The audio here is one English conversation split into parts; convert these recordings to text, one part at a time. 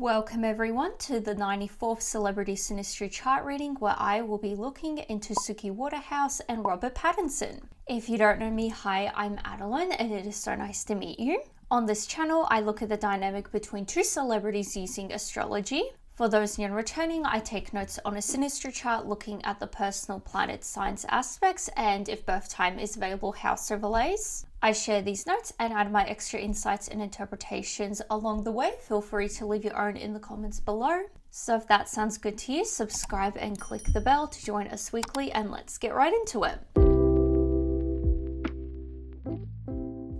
Welcome everyone to the 94th Celebrity Synastry chart reading, where I will be looking into Suki Waterhouse and Robert Pattinson. If you don't know me, hi, I'm Adeline and it is so nice to meet you. On this channel, I look at the dynamic between two celebrities using astrology. For those new and returning, I take notes on a Synastry chart looking at the personal planet signs aspects and if birth time is available, house overlays. I share these notes and add my extra insights and interpretations along the way. Feel free to leave your own in the comments below. So if that sounds good to you, subscribe and click the bell to join us weekly, and let's get right into it.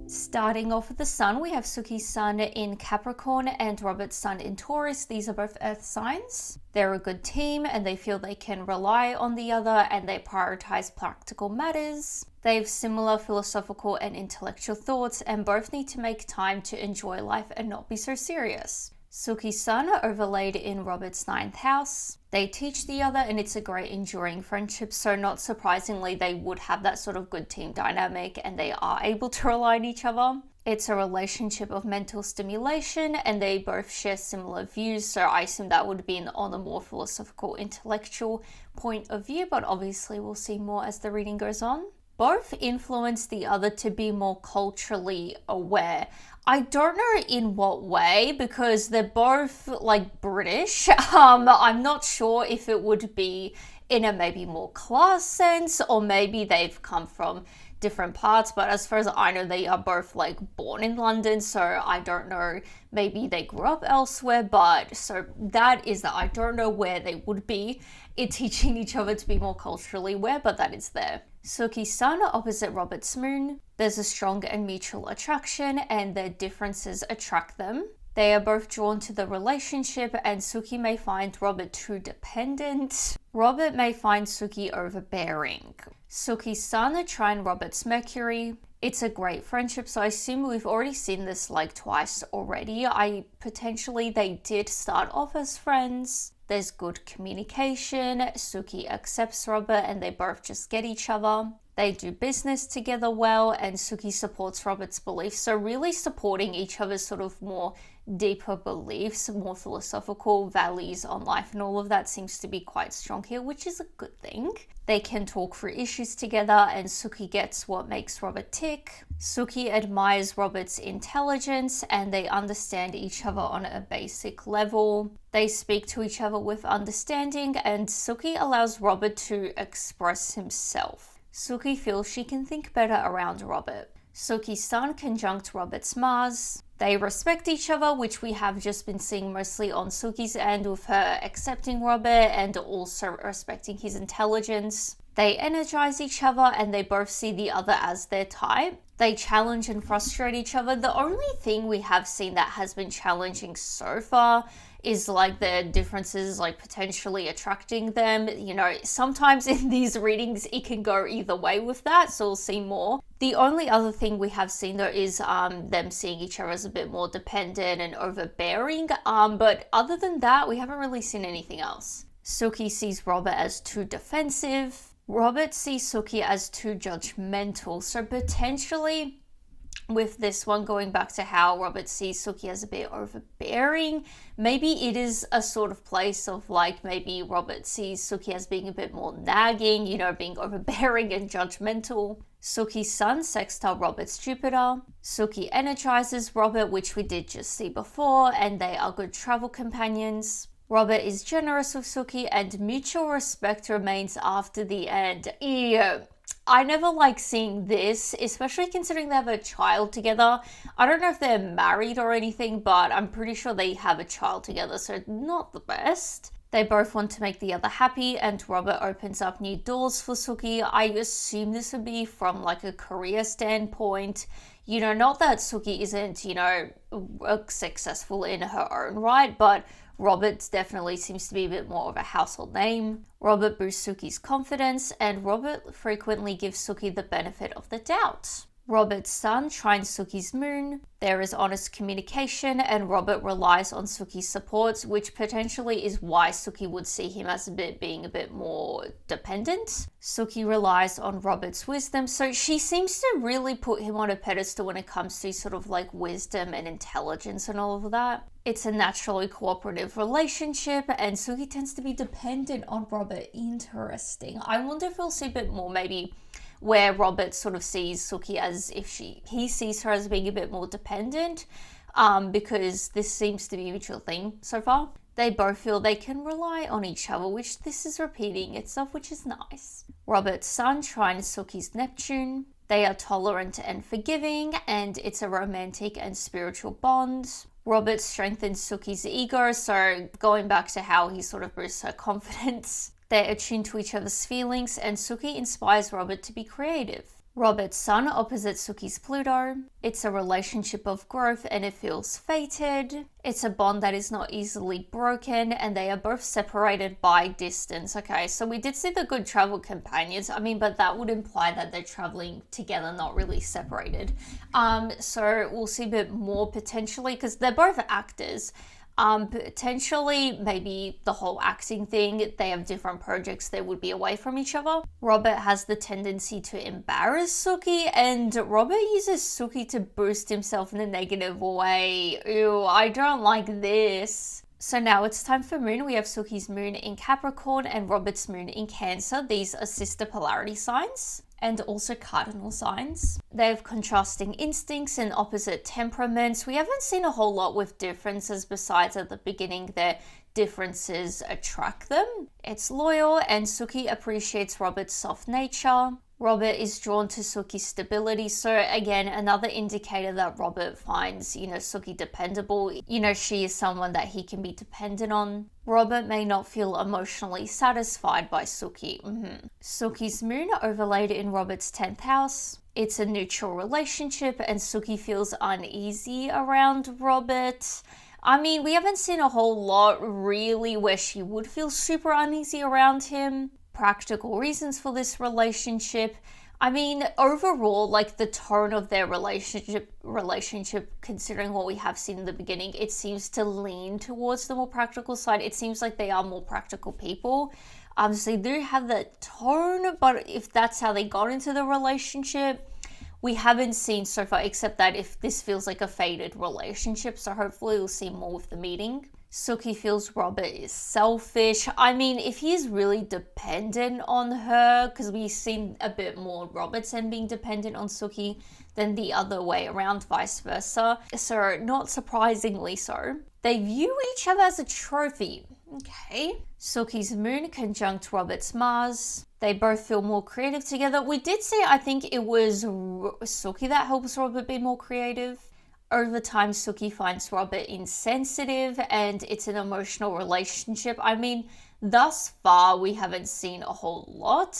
Starting off with the sun, we have Suki's sun in Capricorn and Robert's sun in Taurus. These are both earth signs. They're a good team and they feel they can rely on the other and they prioritize practical matters. They have similar philosophical and intellectual thoughts and both need to make time to enjoy life and not be so serious. Suki's sun overlaid in Robert's 9th house. They teach the other and it's a great enduring friendship, so not surprisingly they would have that sort of good team dynamic and they are able to rely on each other. It's a relationship of mental stimulation and they both share similar views, so I assume that would be on a more philosophical, intellectual point of view, but obviously we'll see more as the reading goes on. Both influence the other to be more culturally aware. I don't know in what way because they're both like British. I'm not sure if it would be in a maybe more class sense or maybe they've come from different parts, but as far as I know they are both like born in London, so I don't know, maybe they grew up elsewhere, but so that is that I don't know where they would be in teaching each other to be more culturally aware, but that is there. Suki's sun opposite Robert's moon. There's a strong and mutual attraction and their differences attract them. They are both drawn to the relationship and Suki may find Robert too dependent. Robert may find Suki overbearing. Suki's sun trine Robert's Mercury. It's a great friendship, so I assume we've already seen this like twice already. They did start off as friends. There's good communication. Suki accepts Robert and they both just get each other. They do business together well and Suki supports Robert's beliefs. So really supporting each other's sort of more deeper beliefs, more philosophical values on life, and all of that seems to be quite strong here, which is a good thing. They can talk through issues together and Suki gets what makes Robert tick. Suki admires Robert's intelligence and they understand each other on a basic level. They speak to each other with understanding and Suki allows Robert to express himself. Suki feels she can think better around Robert. Suki's sun conjunct Robert's Mars. They respect each other, which we have just been seeing mostly on Suki's end with her accepting Robert and also respecting his intelligence. They energize each other and they both see the other as their type. They challenge and frustrate each other. The only thing we have seen that has been challenging so far is like the differences like potentially attracting them. You know, sometimes in these readings it can go either way with that, so we'll see more. The only other thing we have seen though is them seeing each other as a bit more dependent and overbearing, but other than that we haven't really seen anything else. Suki sees Robert as too defensive. Robert sees Suki as too judgmental, so potentially with this one going back to how Robert sees Suki as a bit overbearing, maybe it is a sort of place of like maybe Robert sees Suki as being a bit more nagging, you know, being overbearing and judgmental. Suki's sun sextile Robert's Jupiter. Suki energizes Robert, which we did just see before, and they are good travel companions. Robert is generous with Suki and mutual respect remains after the end. Ew. I never like seeing this, especially considering they have a child together. I don't know if they're married or anything, but I'm pretty sure they have a child together, so not the best. They both want to make the other happy and Robert opens up new doors for Suki. I assume this would be from like a career standpoint. You know, not that Suki isn't, you know, successful in her own right, but Robert definitely seems to be a bit more of a household name. Robert boosts Suki's confidence and Robert frequently gives Suki the benefit of the doubt. Robert's sun trines Suki's moon. There is honest communication, and Robert relies on Suki's supports, which potentially is why Suki would see him as being a bit more dependent. Suki relies on Robert's wisdom, so she seems to really put him on a pedestal when it comes to sort of like wisdom and intelligence and all of that. It's a naturally cooperative relationship, and Suki tends to be dependent on Robert. Interesting. I wonder if we'll see a bit more maybe where Robert sort of sees Suki as if he sees her as being a bit more dependent, because this seems to be a mutual thing so far. They both feel they can rely on each other, which this is repeating itself, which is nice. Robert's sun trines Suki's Neptune. They are tolerant and forgiving, and it's a romantic and spiritual bond. Robert strengthens Suki's ego, so going back to how he sort of boosts her confidence. They're attuned to each other's feelings, and Suki inspires Robert to be creative. Robert's sun opposite Suki's Pluto. It's a relationship of growth, and it feels fated. It's a bond that is not easily broken, and they are both separated by distance. Okay, so we did see the good travel companions. But that would imply that they're traveling together, not really separated. So we'll see a bit more potentially, because they're both actors. Potentially, maybe the whole acting thing, they have different projects, they would be away from each other. Robert has the tendency to embarrass Suki, and Robert uses Suki to boost himself in a negative way. Ew, I don't like this. So now it's time for moon. We have Suki's moon in Capricorn and Robert's moon in Cancer. These are sister polarity signs and also cardinal signs. They have contrasting instincts and opposite temperaments. We haven't seen a whole lot with differences besides at the beginning their differences attract them. It's loyal, and Suki appreciates Robert's soft nature. Robert is drawn to Suki's stability, so again, another indicator that Robert finds, Suki dependable. She is someone that he can be dependent on. Robert may not feel emotionally satisfied by Suki. Suki's moon overlaid in Robert's 10th house. It's a neutral relationship, and Suki feels uneasy around Robert. We haven't seen a whole lot really where she would feel super uneasy around him. Practical reasons for this relationship. Overall, like the tone of their relationship, considering what we have seen in the beginning, it seems to lean towards the more practical side. It seems like they are more practical people. So they do have that tone, but if that's how they got into the relationship, we haven't seen so far, except that if this feels like a faded relationship, so hopefully we'll see more with the meeting. Suki feels Robert is selfish. If he is really dependent on her, because we've seen a bit more Robert's end being dependent on Suki than the other way around, vice versa. So not surprisingly so. They view each other as a trophy. Okay. Suki's moon conjunct Robert's Mars. They both feel more creative together. We did see, I think it was Suki that helps Robert be more creative. Over time, Suki finds Robert insensitive, and it's an emotional relationship. Thus far, we haven't seen a whole lot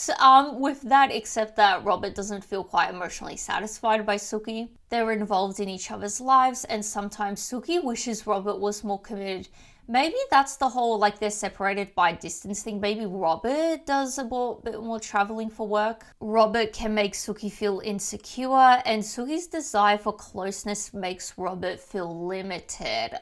with that, except that Robert doesn't feel quite emotionally satisfied by Suki. They're involved in each other's lives, and sometimes Suki wishes Robert was more committed. Maybe that's the whole, like, they're separated by distance thing. Maybe Robert does a bit more traveling for work. Robert can make Suki feel insecure, and Suki's desire for closeness makes Robert feel limited.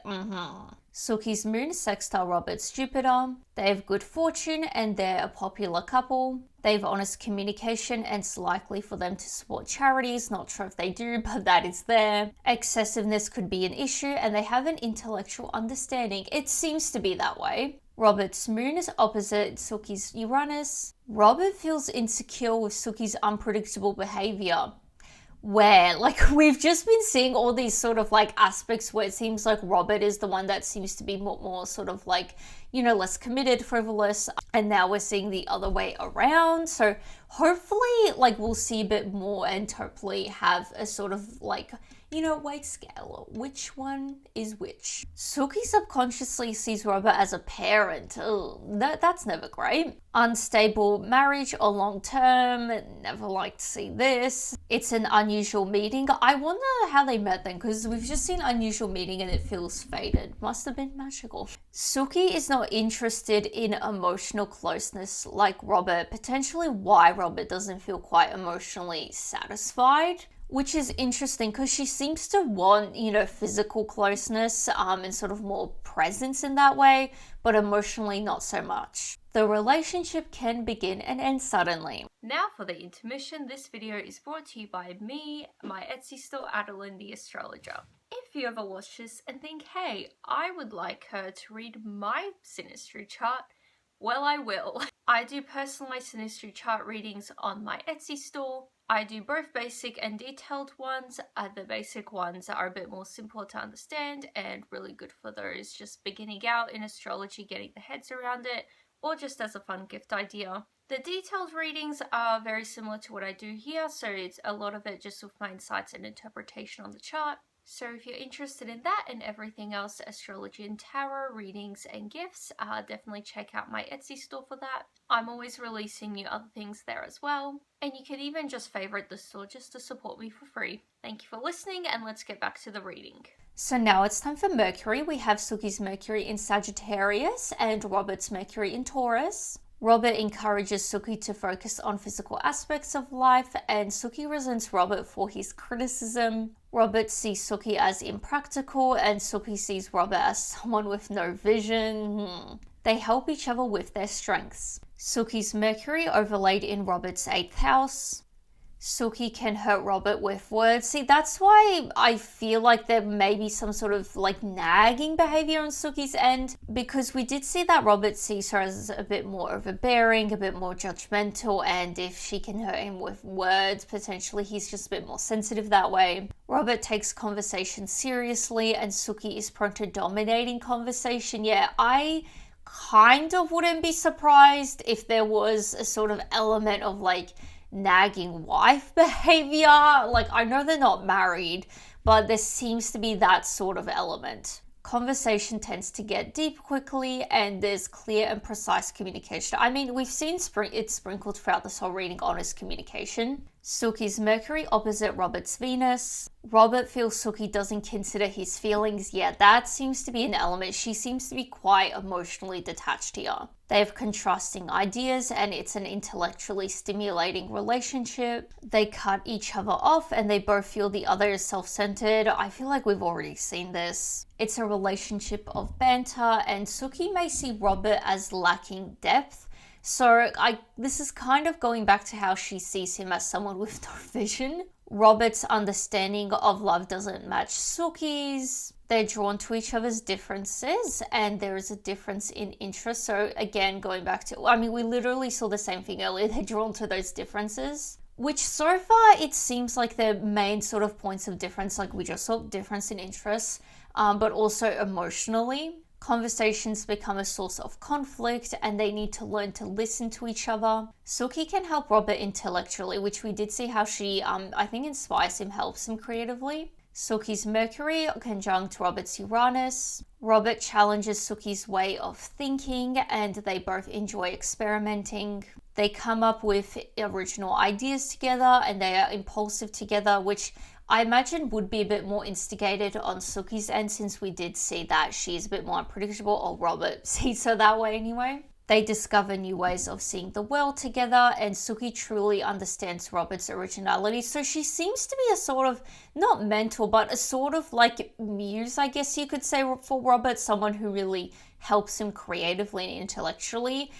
Suki's moon sextile Robert's Jupiter. They have good fortune, and they're a popular couple. They have honest communication, and it's likely for them to support charities. Not sure if they do, but that is there. Excessiveness could be an issue, and they have an intellectual understanding. It seems to be that way. Robert's moon is opposite Suki's Uranus. Robert feels insecure with Suki's unpredictable behavior. Where, we've just been seeing all these sort of, aspects where it seems like Robert is the one that seems to be more sort of, less committed, frivolous, and now we're seeing the other way around. So hopefully, we'll see a bit more and hopefully have a sort of, weight scale. Which one is which? Suki subconsciously sees Robert as a parent. That's never great. Unstable marriage or long term. Never like to see this. It's an unusual meeting. I wonder how they met then, because we've just seen unusual meeting and it feels faded. Must have been magical. Suki is not interested in emotional closeness like Robert. Potentially why Robert doesn't feel quite emotionally satisfied. which is interesting because she seems to want, physical closeness and sort of more presence in that way, but emotionally not so much. The relationship can begin and end suddenly. Now for the intermission, this video is brought to you by me, my Etsy store, Adeline the Astrologer. If you ever watch this and think, hey, I would like her to read my Synastry chart, well, I will. I do personalized Synastry chart readings on my Etsy store. I do both basic and detailed ones. The basic ones are a bit more simple to understand and really good for those just beginning out in astrology, getting their heads around it, or just as a fun gift idea. The detailed readings are very similar to what I do here, so it's a lot of it just with my insights and interpretation on the chart. So if you're interested in that and everything else, astrology and tarot, readings and gifts, definitely check out my Etsy store for that. I'm always releasing new other things there as well. And you can even just favorite the store just to support me for free. Thank you for listening, and let's get back to the reading. So now it's time for Mercury. We have Suki's Mercury in Sagittarius and Robert's Mercury in Taurus. Robert encourages Suki to focus on physical aspects of life, and Suki resents Robert for his criticism. Robert sees Suki as impractical, and Suki sees Robert as someone with no vision. They help each other with their strengths. Suki's Mercury overlaid in Robert's 8th house. Suki can hurt Robert with words. See, that's why I feel like there may be some sort of nagging behavior on Suki's end, because we did see that Robert sees her as a bit more overbearing, a bit more judgmental, and if she can hurt him with words, potentially he's just a bit more sensitive that way. Robert takes conversation seriously, and Suki is prone to dominating conversation. Yeah, I kind of wouldn't be surprised if there was a sort of element of nagging wife behavior. I know they're not married, but there seems to be that sort of element. Conversation tends to get deep quickly, and there's clear and precise communication. I mean, we've seen it sprinkled throughout this whole reading, honest communication. Suki's Mercury opposite Robert's Venus. Robert feels Suki doesn't consider his feelings. Yeah, that seems to be an element. She seems to be quite emotionally detached here. They have contrasting ideas, and it's an intellectually stimulating relationship. They cut each other off, and they both feel the other is self-centered. I feel like we've already seen this. It's a relationship of banter, and Suki may see Robert as lacking depth. So this is kind of going back to how she sees him as someone with no vision. Robert's understanding of love doesn't match Suki's. They're drawn to each other's differences, and there is a difference in interest. So again, going back to, we literally saw the same thing earlier. They're drawn to those differences, which so far it seems like the main sort of points of difference, we just saw difference in interests, but also emotionally. Conversations become a source of conflict, and they need to learn to listen to each other. Suki can help Robert intellectually, which we did see how she, I think, inspires him, helps him creatively. Suki's Mercury conjunct Robert's Uranus. Robert challenges Suki's way of thinking, and they both enjoy experimenting. They come up with original ideas together, and they are impulsive together, which I imagine would be a bit more instigated on Suki's end, since we did see that she's a bit more unpredictable, or Robert sees her that way anyway. They discover new ways of seeing the world together, and Suki truly understands Robert's originality. So she seems to be a sort of, not mentor, but a sort of muse, I guess you could say, for Robert, someone who really helps him creatively and intellectually.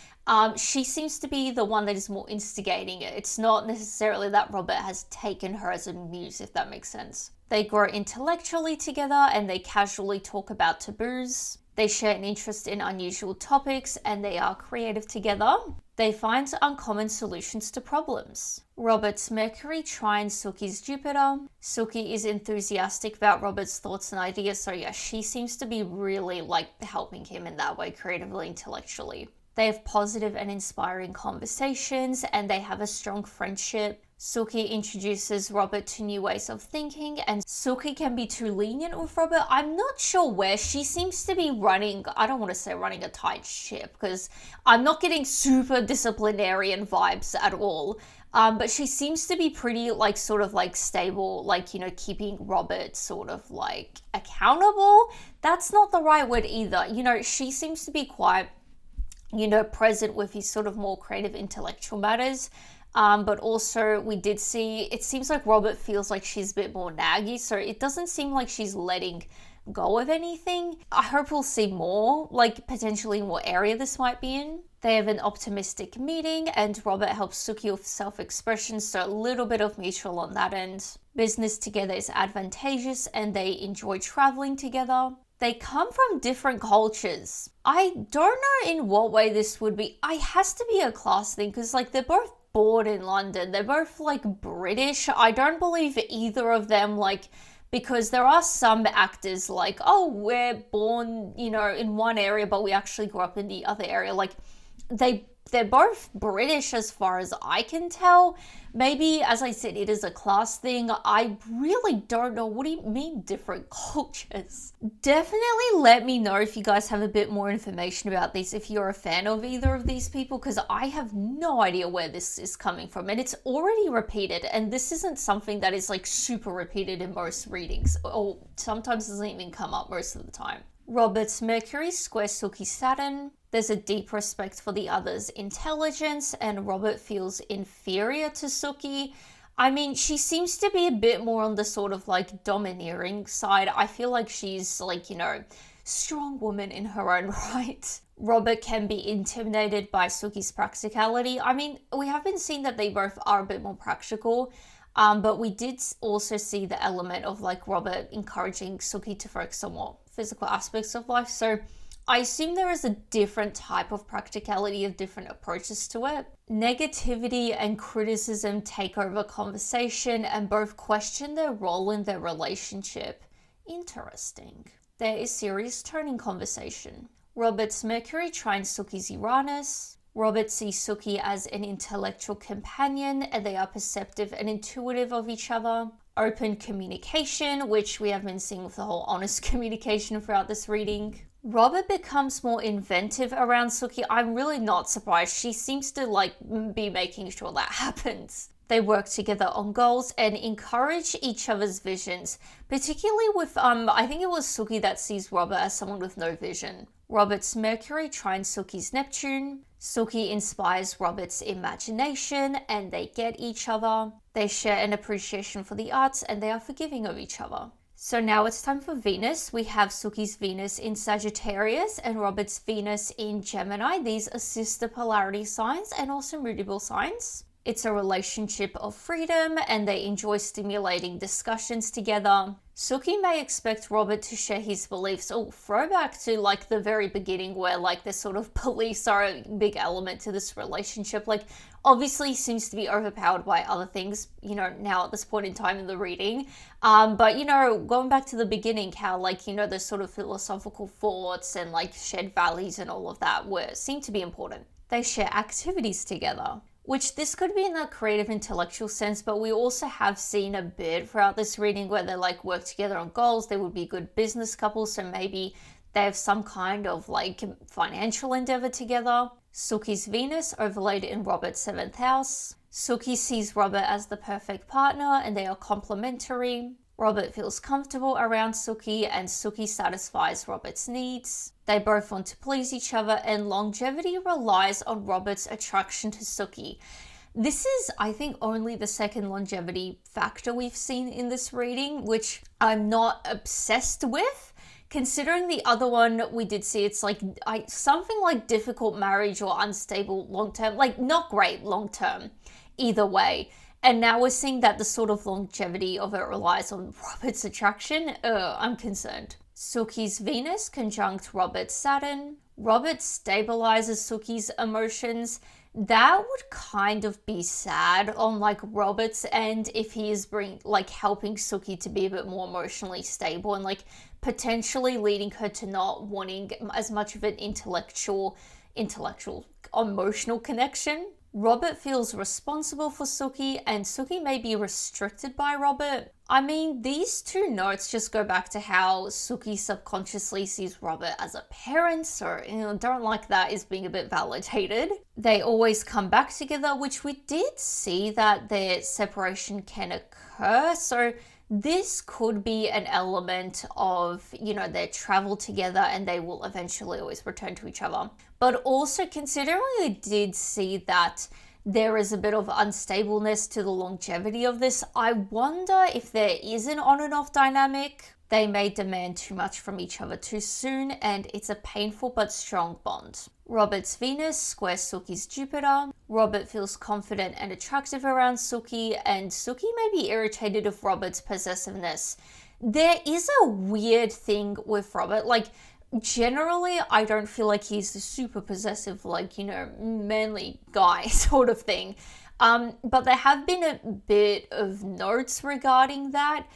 She seems to be the one that is more instigating it. It's not necessarily that Robert has taken her as a muse, if that makes sense. They grow intellectually together, and they casually talk about taboos. They share an interest in unusual topics, and they are creative together. They find uncommon solutions to problems. Robert's Mercury trines Suki's Jupiter. Suki is enthusiastic about Robert's thoughts and ideas, so yeah, she seems to be really helping him in that way, creatively, intellectually. They have positive and inspiring conversations, and they have a strong friendship. Suki introduces Robert to new ways of thinking, and Suki can be too lenient with Robert. I'm not sure where. She seems to be running, I don't want to say running a tight ship, because I'm not getting super disciplinarian vibes at all. But she seems to be pretty stable, keeping Robert sort of accountable. That's not the right word either. She seems to be quite present with his sort of more creative intellectual matters. But also we did see, it seems like Robert feels like she's a bit more naggy, so it doesn't seem like she's letting go of anything. I hope we'll see more, like potentially what area this might be in. They have an optimistic meeting and Robert helps Suki with self-expression, so a little bit of mutual on that end. Business together is advantageous and they enjoy traveling together. They come from different cultures. I don't know in what way this would be. It has to be a class thing because like they're both born in London. They're both like British. I don't believe either of them like, because there are some actors like, oh, we're born, you know, in one area, but we actually grew up in the other area. Like they're both British as far as I can tell. Maybe, as I said, it is a class thing. I really don't know. What do you mean different cultures? Definitely let me know if you guys have a bit more information about this, if you're a fan of either of these people, because I have no idea where this is coming from. And it's already repeated, and this isn't something that is like super repeated in most readings, or sometimes doesn't even come up most of the time. Robert's Mercury squares Suki's Saturn. There's a deep respect for the other's intelligence, and Robert feels inferior to Suki. I mean, she seems to be a bit more on the sort of like domineering side. I feel like she's like, you know, strong woman in her own right. Robert can be intimidated by Suki's practicality. I mean, we have been seeing that they both are a bit more practical. But we did also see the element of like Robert encouraging Suki to focus on more physical aspects of life. So I assume there is a different type of practicality, of different approaches to it. Negativity and criticism take over conversation and both question their role in their relationship. Interesting. There is serious tone in conversation. Robert's Mercury trines Suki's Uranus. Robert sees Suki as an intellectual companion and they are perceptive and intuitive of each other. Open communication, which we have been seeing with the whole honest communication throughout this reading. Robert becomes more inventive around Suki. I'm really not surprised. She seems to like be making sure that happens. They work together on goals and encourage each other's visions, particularly with, I think it was Suki that sees Robert as someone with no vision. Robert's Mercury trines Suki's Neptune. Suki inspires Robert's imagination and they get each other. They share an appreciation for the arts and they are forgiving of each other. So now it's time for Venus. We have Suki's Venus in Sagittarius and Robert's Venus in Gemini. These are sister polarity signs and also mutable signs. It's a relationship of freedom and they enjoy stimulating discussions together. Suki may expect Robert to share his beliefs. Oh, throwback to like the very beginning where like the sort of beliefs are a big element to this relationship. Like obviously seems to be overpowered by other things, you know, now at this point in time in the reading. But you know, going back to the beginning, how like, you know, the sort of philosophical thoughts and like shared values and all of that seem to be important. They share activities together, which this could be in a creative intellectual sense, but we also have seen a bit throughout this reading where they like work together on goals. They would be good business couples, so maybe they have some kind of like financial endeavor together. Suki's Venus overlaid in Robert's 7th house. Suki sees Robert as the perfect partner and they are complementary. Robert feels comfortable around Suki and Suki satisfies Robert's needs. They both want to please each other and longevity relies on Robert's attraction to Suki. This is, I think, only the second longevity factor we've seen in this reading, which I'm not obsessed with. Considering the other one we did see, it's like something like difficult marriage or unstable long-term, like not great long-term either way. And now we're seeing that the sort of longevity of it relies on Robert's attraction. I'm concerned. Suki's Venus conjunct Robert's Saturn. Robert stabilizes Suki's emotions. That would kind of be sad on like Robert's end if he is helping Suki to be a bit more emotionally stable and like potentially leading her to not wanting as much of an intellectual emotional connection. Robert feels responsible for Suki and Suki may be restricted by Robert. I mean, these two notes just go back to how Suki subconsciously sees Robert as a parent, so don't like that is being a bit validated. They always come back together, which we did see that their separation can occur, so this could be an element of, their travel together and they will eventually always return to each other. But also considering we did see that there is a bit of unstableness to the longevity of this. I wonder if there is an on and off dynamic. They may demand too much from each other too soon, and it's a painful but strong bond. Robert's Venus squares Suki's Jupiter. Robert feels confident and attractive around Suki, and Suki may be irritated of Robert's possessiveness. There is a weird thing with Robert, like, generally, I don't feel like he's the super possessive, like, manly guy sort of thing. But there have been a bit of notes regarding that.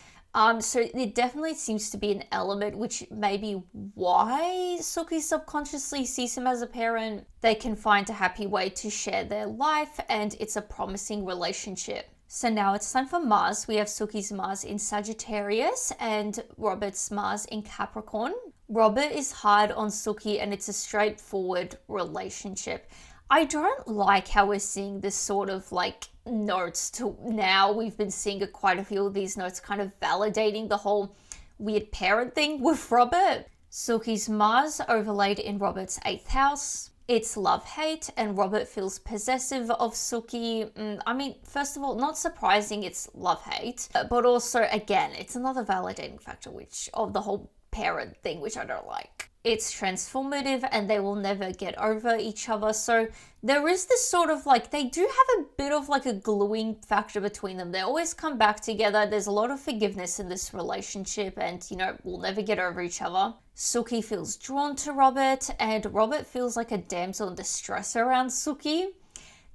So it definitely seems to be an element which may be why Suki subconsciously sees him as a parent. They can find a happy way to share their life, and it's a promising relationship. So now it's time for Mars. We have Suki's Mars in Sagittarius and Robert's Mars in Capricorn. Robert is hard on Suki, and it's a straightforward relationship. I don't like how we're seeing this sort of like notes to now. We've been seeing quite a few of these notes kind of validating the whole weird parent thing with Robert. Suki's Mars overlaid in Robert's 8th house. It's love-hate, and Robert feels possessive of Suki. I mean, first of all, not surprising it's love-hate, but also, again, it's another validating factor of the whole parent thing, which I don't like. It's transformative, and they will never get over each other. So there is this sort of like, they do have a bit of like a gluing factor between them. They always come back together. There's a lot of forgiveness in this relationship, and we'll never get over each other. Suki feels drawn to Robert, and Robert feels like a damsel in distress around Suki.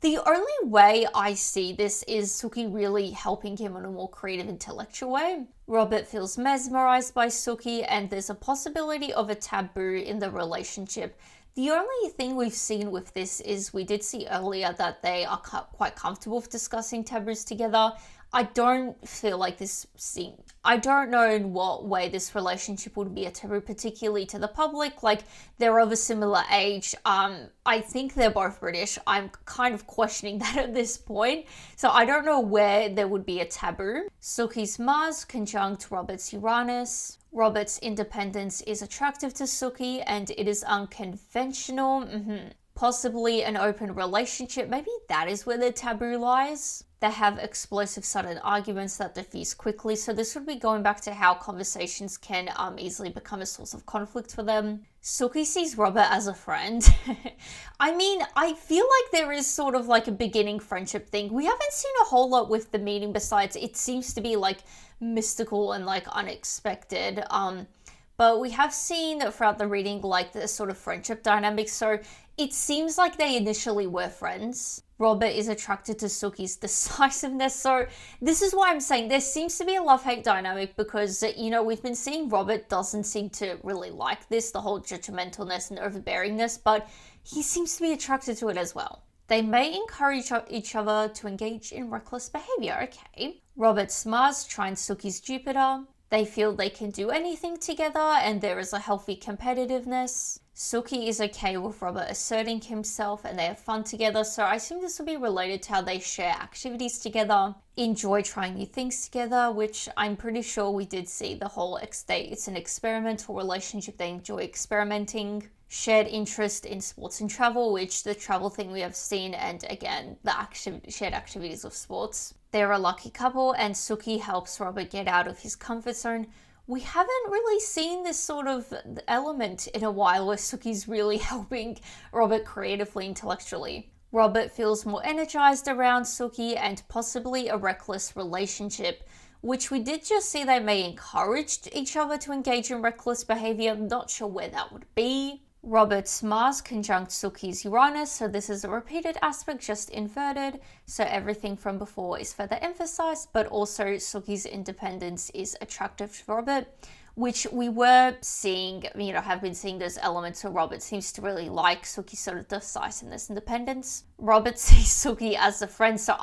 The only way I see this is Suki really helping him in a more creative, intellectual way. Robert feels mesmerized by Suki, and there's a possibility of a taboo in the relationship. The only thing we've seen with this is we did see earlier that they are quite comfortable with discussing taboos together. I don't feel like I don't know in what way this relationship would be a taboo, particularly to the public. Like, they're of a similar age. I think they're both British. I'm kind of questioning that at this point. So I don't know where there would be a taboo. Suki's Mars conjunct Robert's Uranus. Robert's independence is attractive to Suki, and it is unconventional. Possibly an open relationship. Maybe that is where the taboo lies. They have explosive sudden arguments that diffuse quickly, so this would be going back to how conversations can easily become a source of conflict for them. Suki sees Robert as a friend. I mean, I feel like there is sort of like a beginning friendship thing. We haven't seen a whole lot with the meeting besides it seems to be like mystical and like unexpected. But we have seen throughout the reading like the sort of friendship dynamics, so it seems like they initially were friends. Robert is attracted to Suki's decisiveness, so this is why I'm saying there seems to be a love-hate dynamic because, we've been seeing Robert doesn't seem to really like this, the whole judgmentalness and overbearingness, but he seems to be attracted to it as well. They may encourage each other to engage in reckless behavior, okay. Robert's Mars trines Suki's Jupiter. They feel they can do anything together, and there is a healthy competitiveness. Suki is okay with Robert asserting himself, and they have fun together, so I assume this will be related to how they share activities together, enjoy trying new things together, which I'm pretty sure we did see the whole it's an experimental relationship, they enjoy experimenting. Shared interest in sports and travel, which the travel thing we have seen, and again, the shared activities of sports. They're a lucky couple, and Suki helps Robert get out of his comfort zone. We haven't really seen this sort of element in a while where Suki's really helping Robert creatively, intellectually. Robert feels more energized around Suki and possibly a reckless relationship, which we did just see they may encourage each other to engage in reckless behavior. I'm not sure where that would be. Robert's Mars conjunct Suki's Uranus, so this is a repeated aspect, just inverted, so everything from before is further emphasized, but also Suki's independence is attractive to Robert, which we were seeing, have been seeing those elements, so Robert seems to really like Suki's sort of decisiveness, independence. Robert sees Suki as a friend, so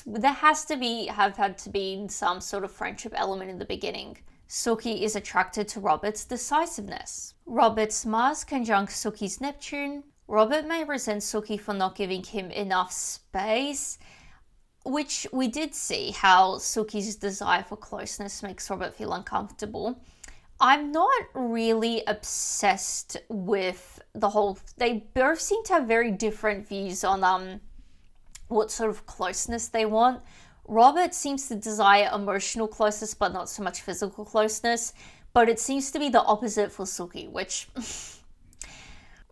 there have had to be some sort of friendship element in the beginning. Suki is attracted to Robert's decisiveness. Robert's Mars conjunct Suki's Neptune. Robert may resent Suki for not giving him enough space, which we did see how Suki's desire for closeness makes Robert feel uncomfortable. I'm not really obsessed with the whole... They both seem to have very different views on what sort of closeness they want. Robert seems to desire emotional closeness, but not so much physical closeness. But it seems to be the opposite for Suki, which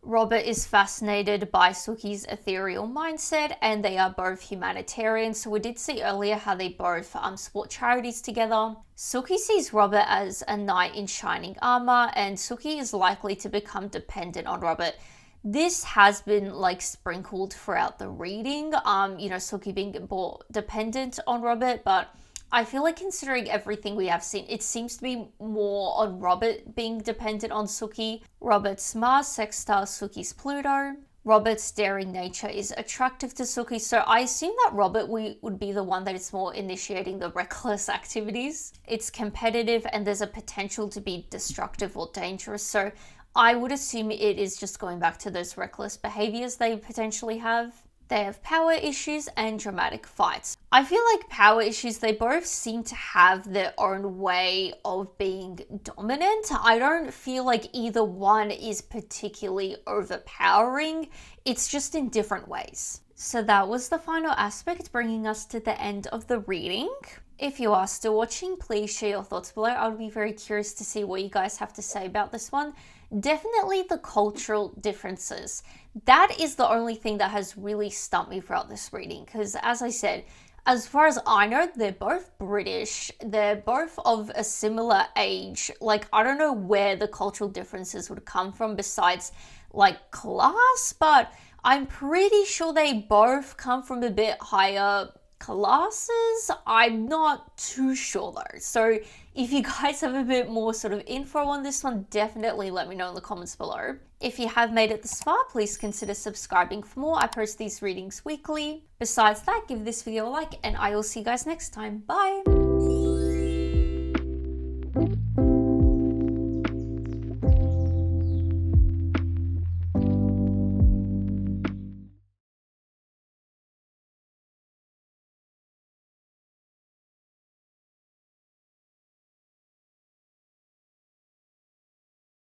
Robert is fascinated by Suki's ethereal mindset, and they are both humanitarians. So we did see earlier how they both support charities together. Suki sees Robert as a knight in shining armor, and Suki is likely to become dependent on Robert. This has been like sprinkled throughout the reading, Suki being more dependent on Robert, but I feel like considering everything we have seen, it seems to be more on Robert being dependent on Suki. Robert's Mars sextile Suki's Pluto. Robert's daring nature is attractive to Suki, so I assume that Robert would be the one that is more initiating the reckless activities. It's competitive and there's a potential to be destructive or dangerous, so I would assume it is just going back to those reckless behaviors they potentially have. They have power issues and dramatic fights. I feel like power issues, they both seem to have their own way of being dominant. I don't feel like either one is particularly overpowering. It's just in different ways. So that was the final aspect, bringing us to the end of the reading. If you are still watching, please share your thoughts below. I would be very curious to see what you guys have to say about this one. Definitely the cultural differences. That is the only thing that has really stumped me throughout this reading, because as I said, as far as I know, they're both British. They're both of a similar age. Like, I don't know where the cultural differences would come from besides like class, but I'm pretty sure they both come from a bit higher classes. I'm not too sure though. So if you guys have a bit more sort of info on this one, definitely let me know in the comments below. If you have made it this far, please consider subscribing for more. I post these readings weekly. Besides that, give this video a like and I will see you guys next time. Bye!